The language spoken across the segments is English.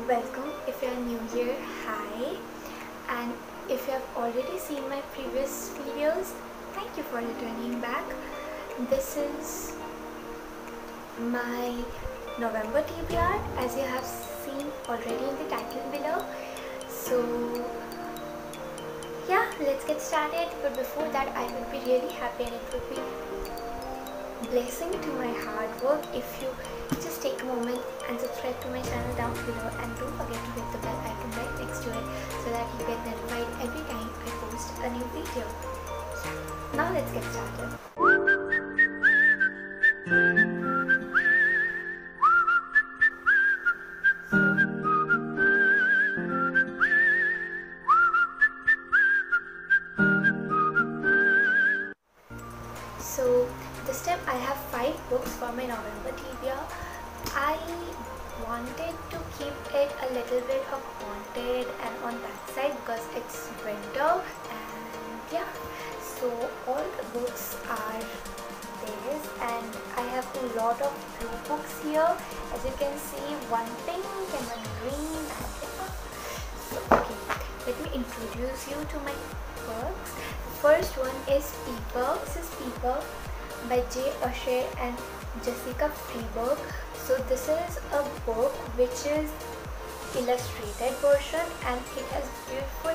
Welcome. If you are new here, hi. And if you have already seen my previous videos, thank you for returning back. This is my November TBR, as you have seen already in the title below. So yeah, let's get started. But before that, I would be really happy and it would be blessing to my hard work if you just take a moment and subscribe to my channel down below, and don't forget to hit the bell icon right next to it so that you get notified every time I post a new video. Now let's get started. So this time I have 5 books for my November TBR. I wanted to keep it a little bit of haunted and on that side because it's winter, and yeah, so all the books are this, and I have a lot of blue books here, as you can see, one pink and one green. So okay, let me introduce you to my books. First one is Peeper. This is Peeper by J. O'Shea and Jessica Freeberg. So this is a book which is illustrated version, and it has beautiful,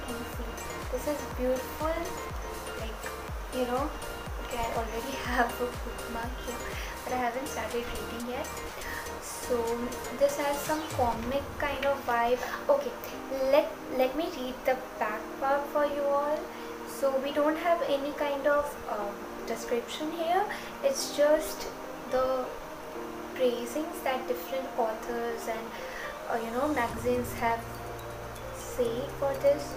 can you see, this is beautiful, like, you know, okay, I already have a bookmark here but I haven't started reading yet. So this has some comic kind of vibe. Okay, let me read the back part for you all. So we don't have any kind of description here, it's just the praisings that different authors and magazines have said for this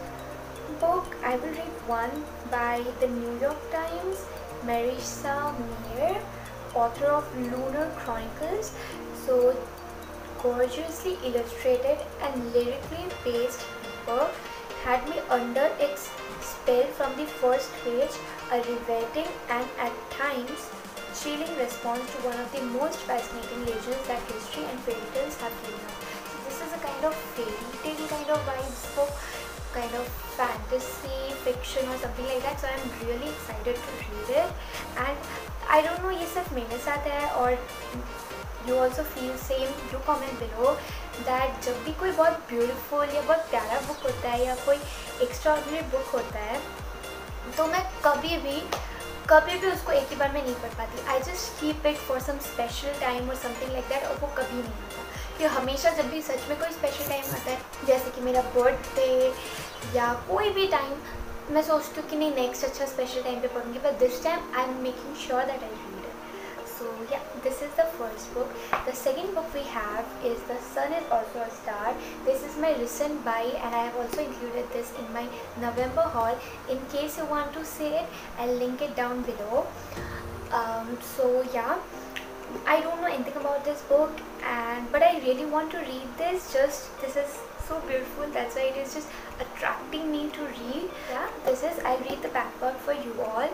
book. I will read one by the New York Times, Marissa Meyer, author of Lunar Chronicles. So gorgeously illustrated and lyrically based Peeper had me under its spell from the first page, a riveting and at times chilling response to one of the most fascinating legends that history and fairy tales have given us. This is a kind of fairy tale kind of vibes book, kind of fantasy fiction or something like that. So I'm really excited to read it, and I don't know ये सिर्फ मेरे साथ है और you also feel same, do comment below that जब भी कोई बहुत beautiful या बहुत प्यारा book होता है या कोई extraordinary book होता है तो मैं कभी भी उसको एक ही बार में नहीं पढ़ पाती. I just keep it for some special time or something like that, और वो कभी नहीं आता. कि हमेशा जब भी सच में कोई special time आता है, जैसे कि मेरा birthday या कोई भी time, मैं सोचती हूँ कि नहीं next अच्छा special time पे पढ़ूँगी, but this time I'm making sure that I read it. So yeah, this is the first book. The second book we have is The Sun is Also a Star. This is my recent buy, and I have also included this in my November haul. In case you want to see it, I'll link it down below. So yeah, I don't know anything about this book, but I really want to read this. This is so beautiful, that's why it is just attracting me to read. Yeah, I'll read the back part for you all.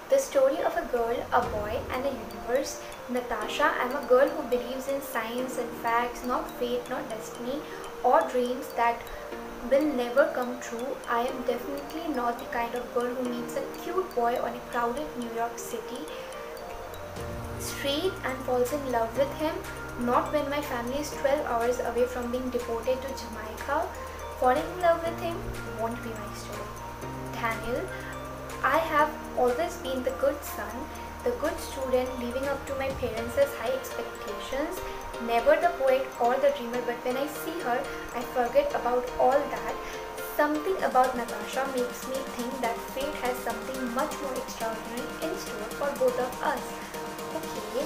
The story of a girl, a boy, and a universe. Natasha, I'm a girl who believes in science and facts, not fate, not destiny, or dreams that will never come true. I am definitely not the kind of girl who meets a cute boy on a crowded New York City street and falls in love with him. Not when my family is 12 hours away from being deported to Jamaica. Falling in love with him won't be my story. Daniel, I have always been the good son, the good student, living up to my parents' high expectations, never the poet or the dreamer, but when I see her, I forget about all that. Something about Natasha makes me think that fate has something much more extraordinary in store for both of us. Okay,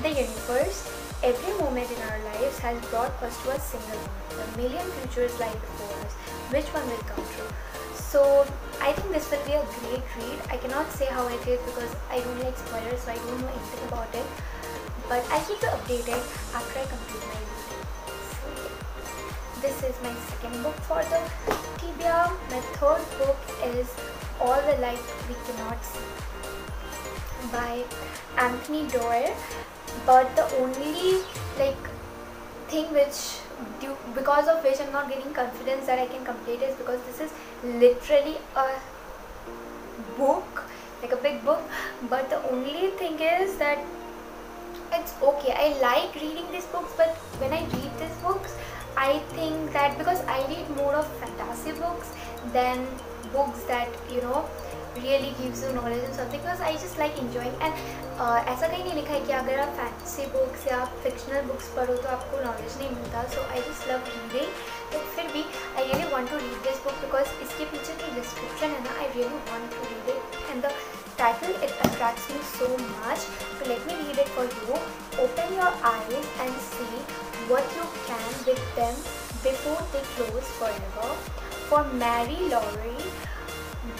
the universe. Every moment in our lives has brought us to a single one. The million futures lie before us. Which one will come true? So I think this will be a great read. I cannot say how it is because I don't like spoilers, so I don't know anything about it. But I'll keep you updated after I complete my reading. So yeah, this is my second book for the TBR. My third book is All the Light We Cannot See by Anthony Doerr. But the only thing because of which I'm not getting confidence that I can complete is because this is literally a book, like a big book. But the only thing is that it's okay. I like reading these books, but when I read these books, I think that because I read more of fantasy books than books that really gives you knowledge or something, because I just like enjoying. And ऐसा कहीं नहीं लिखा है कि अगर आप fantasy books या fictional books पढ़ो तो आपको नॉलेज नहीं मिलता. So I just love reading. तो फिर भी I really want to read this book because इसके पीछे की डिस्क्रिप्शन है ना, I really want to read it and the title, it attracts me so much. So let me read it for you. Open your eyes and see what you can with them before they close forever. For Mary Lowry,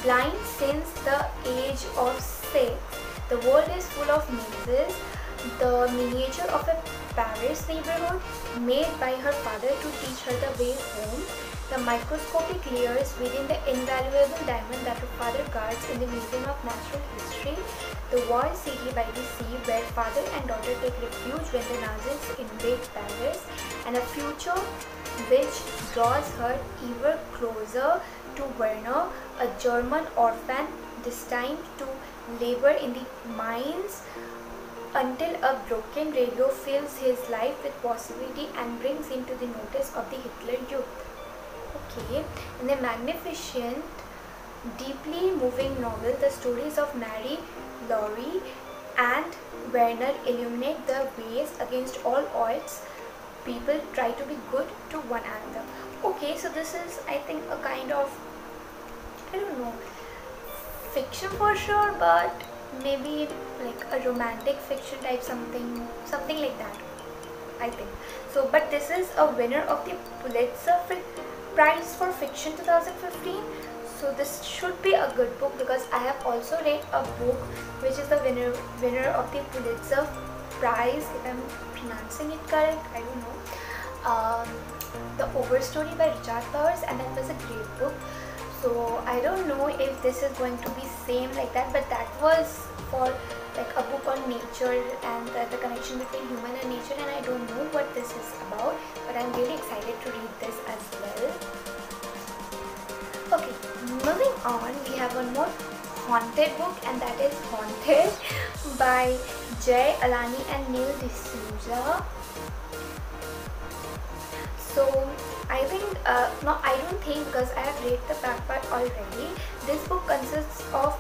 blind since the age of 6, the world is full of mazes. The miniature of a Paris neighborhood made by her father to teach her the way home. The microscopic layers within the invaluable diamond that her father guards in the Museum of Natural History. The war city by the sea where father and daughter take refuge when the Nazis invade Paris. And a future which draws her ever closer to Werner, a German orphan destined to labor in the mines until a broken radio fills his life with possibility and brings him to the notice of the Hitler Youth. Okay, in the magnificent, deeply moving novel, the stories of Mary Lowry and Werner illuminate the ways against all odds people try to be good to one another. Okay, so this is, I think, a kind of, I don't know, fiction for sure, but maybe like a romantic fiction type, something like that, I think. So, but this is a winner of the Pulitzer Prize for Fiction 2015. So this should be a good book because I have also read a book which is the winner of the Pulitzer Prize, if I'm pronouncing it correct, I don't know. The Overstory by Richard Powers, and that was a great book. So I don't know if this is going to be same like that, but that was for like a book on nature and the connection between human and nature, and I don't know what this is about, but I'm really excited to read this as well. Okay, moving on, we have one more haunted book, and that is Haunted by Jay Alani and Neil D'Souza. So I think, no, I don't think, because I have read the back part already. This book consists of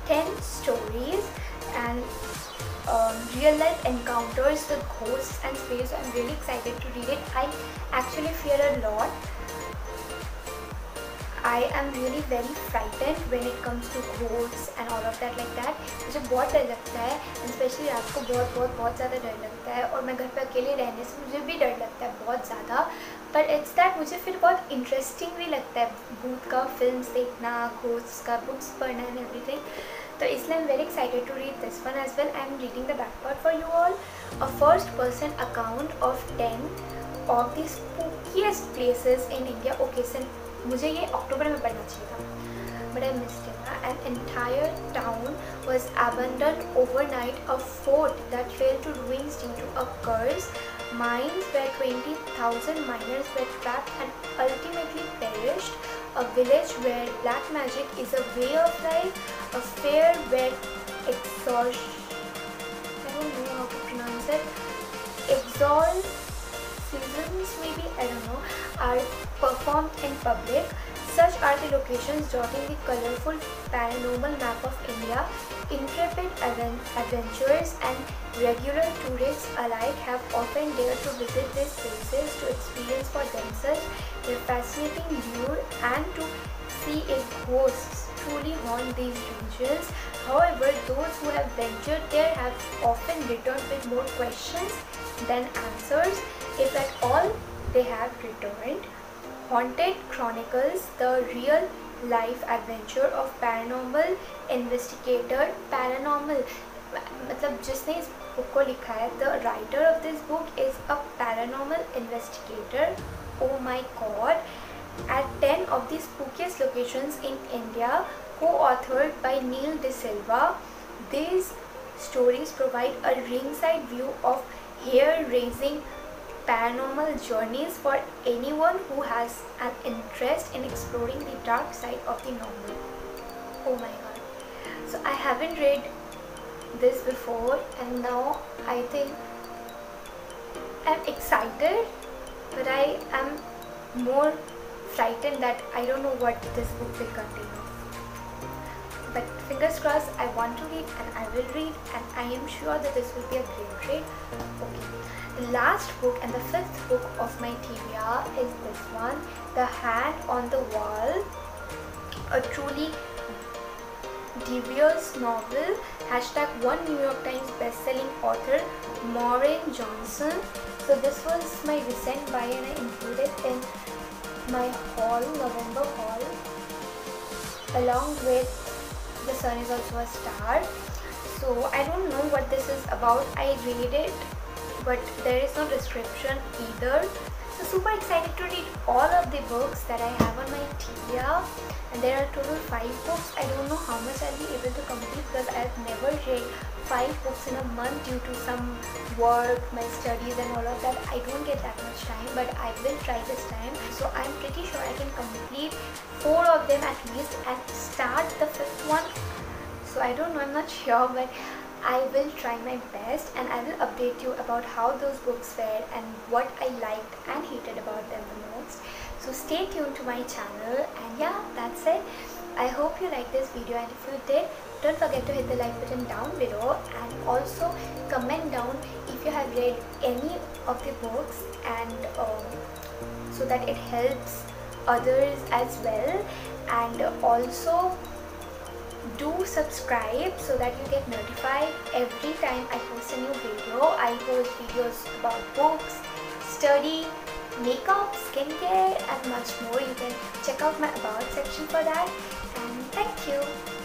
10 stories and real life encounters with ghosts and spirits. So I'm really excited to read it. I actually fear a lot. I am really very frightened when it comes to ghosts and all of that like that. मुझे बहुत डर लगता है, specially रात को बहुत ज़्यादा डर लगता है, और मैं घर पे अकेले रहने से मुझे भी डर लगता है बहुत ज़्यादा. पर इट्स दैट मुझे फिर बहुत इंटरेस्टिंग भी लगता है भूत का फिल्म्स देखना, घोस्ट्स का बुक्स पढ़ना एंड एवरीथिंग. तो इसलिए I am very excited to read this one as well. I am reading the back part for you all. A first person account of 10 of the spookiest places in India. Okay sir, मुझे ये अक्टूबर में पढ़ना चाहिए था, but I missed it. An entire town was abandoned overnight. A fort that fell to ruins due to a curse. Mines where 20,000 miners were trapped and ultimately perished. A village where black magic is a way of life. A fair where I don't know how to pronounce it. Exorcisms, maybe, I don't know, are performed in public. Such are the locations dotting the colorful paranormal map of India. Intrepid adventurers and regular tourists alike have often dared to visit these places to experience for themselves their fascinating lure and to see if ghosts truly haunt these regions. However, those who have ventured there have often returned with more questions than answers, if at all they have returned. Haunted Chronicles, the real life adventure of paranormal investigator. Paranormal मतलब जिसने इस book को लिखा है, the writer of this book is a paranormal investigator. Oh my god. At 10 of the spookiest locations in India, co-authored by Neil D'Souza, these stories provide a ringside view of hair-raising paranormal journeys for anyone who has an interest in exploring the dark side of the novel. Oh my god. So I haven't read this before, and now I think I'm excited, but I am more frightened that I don't know what this book will contain. But fingers crossed, I want to read and I will read, and I am sure that this will be a great read. Okay, the last book and the fifth book of my TBR is this one, The Hand on the Wall, a truly devious novel. #1 New York Times best-selling author Maureen Johnson. So this was my recent buy and I included in my haul, November haul, along with The Sun Is Also a Star. So I don't know what this is about. I read it, but there is no description either. So super excited to read all of the books that I have on my TBR, and there are total 5 books. I don't know how much I'll be able to complete because I have never read 5 books in a month due to some work, my studies and all of that. I don't get that much time, but I will try this time. So I'm pretty sure I can complete 4 of them at least and start the 5th one. So I don't know, I'm not sure, but I will try my best and I will update you about how those books fared and what I liked and hated about them the most. So stay tuned to my channel, and yeah, that's it. I hope you liked this video, and if you did, don't forget to hit the like button down below, and also comment down if you have read any of the books, and so that it helps others as well. And also do subscribe so that you get notified every time I post a new video. I post videos about books, study, makeup, skincare and much more. You can check out my about section for that, and thank you.